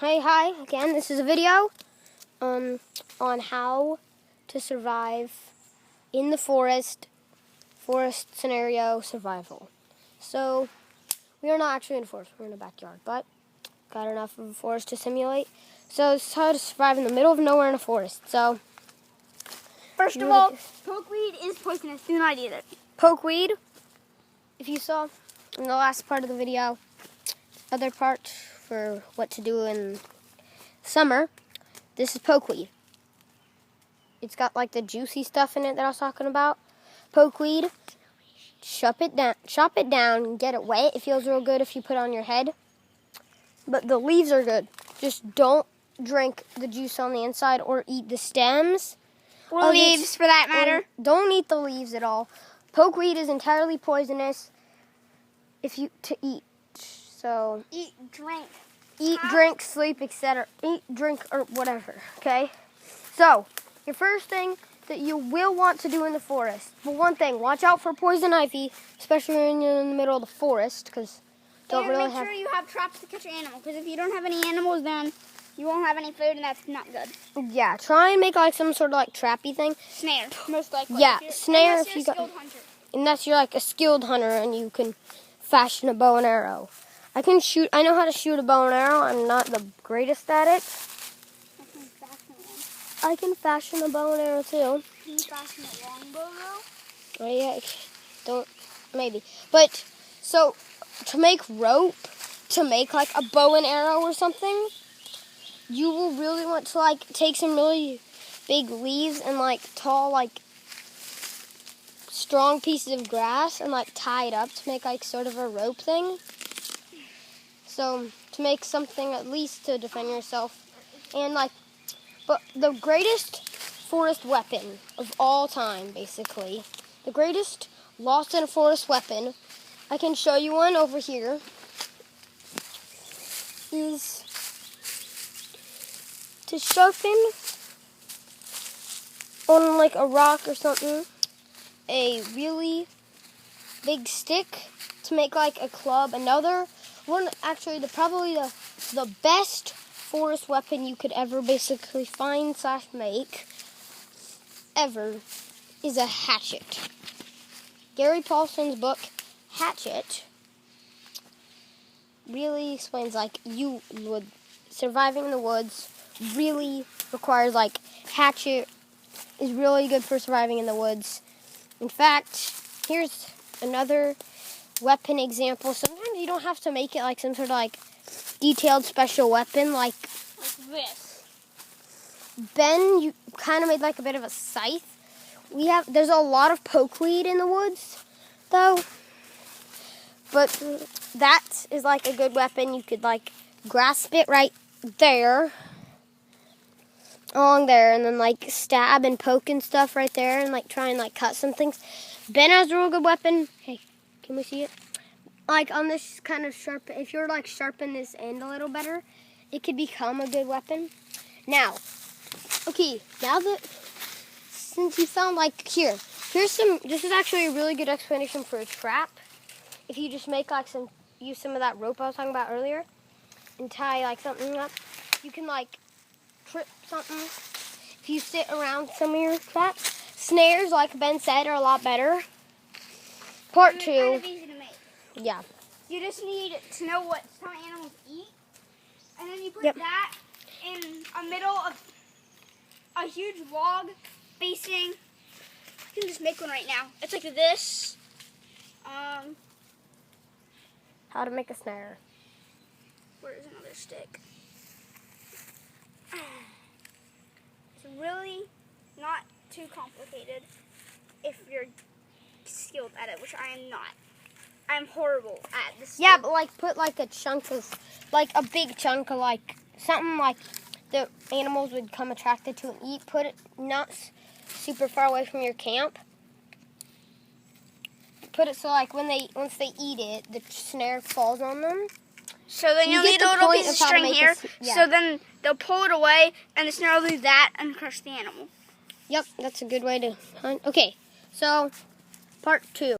Hi again. This is a video on how to survive in the forest scenario survival. So we are not actually in the forest, we're in the backyard, but got enough of a forest to simulate. So this is how to survive in the middle of nowhere in a forest. So first of all, pokeweed is poisonous. Do not eat it. Pokeweed, if you saw in the last part of the video, other part for what to do in summer, this is pokeweed. It's got like the juicy stuff in it that I was talking about. Pokeweed, chop it down, get it wet. It feels real good if you put it on your head. But the leaves are good. Just don't drink the juice on the inside or eat the stems. Or leaves, for that matter. Don't eat the leaves at all. Pokeweed is entirely poisonous to eat. So eat, drink, sleep, etc. Eat, drink, or whatever. Okay. So your first thing that you will want to do in the forest. But one thing, watch out for poison ivy, especially when you're in the middle of the forest, because make sure you have traps to catch your animal. Because if you don't have any animals, then you won't have any food, and that's not good. Yeah, try and make like some sort of like trappy thing. Snare, most likely. Yeah, snare if you got. Unless you're like a skilled hunter and you can fashion a bow and arrow. I know how to shoot a bow and arrow. I'm not the greatest at it. I can fashion a bow and arrow too. Can you fashion a longbow though? Oh, yeah, maybe. But so to make rope, to make like a bow and arrow or something, you will really want to like take some really big leaves and like tall like strong pieces of grass and like tie it up to make like sort of a rope thing. So to make something at least to defend yourself. And like, but the greatest forest weapon of all time, basically, the greatest lost in a forest weapon, I can show you one over here, is to sharpen on like a rock or something a really big stick to make like a club. Another one, actually, probably the best forest weapon you could ever basically find / make ever is a hatchet. Gary Paulson's book Hatchet really explains like surviving in the woods really requires like hatchet is really good for surviving in the woods. In fact, here's another weapon example. Sometimes you don't have to make it like some sort of like detailed special weapon like this. Ben, you kind of made like a bit of a scythe. There's a lot of pokeweed in the woods though. But that is like a good weapon. You could like grasp it right there. Along there, and then like stab and poke and stuff right there, and like try and like cut some things. Ben has a real good weapon. Hey, can we see it? Like on this kind of sharp, if you're like sharpen this end a little better, it could become a good weapon. Now, okay, since you found like here's some. This is actually a really good explanation for a trap. If you just make like use some of that rope I was talking about earlier, and tie like something up, you can like trip something if you sit around some of your traps. Snares, like Ben said, are a lot better. Part 2. Kind of easy to make. Yeah. You just need to know what some animals eat, and then you put that in the middle of a huge log facing. You can just make one right now. It's like this. How to make a snare. Where's another stick? It's really not too complicated if you're skilled at it, which I am not. I'm horrible at this. Yeah, but like put like a chunk of, like a big chunk of like something like the animals would come attracted to and eat. Put it not super far away from your camp. Put it so like once they eat it, the snare falls on them. So then you'll need a little piece of string here. So then they'll pull it away, and the snare will do that and crush the animal. Yep, that's a good way to hunt. Okay, so part 2.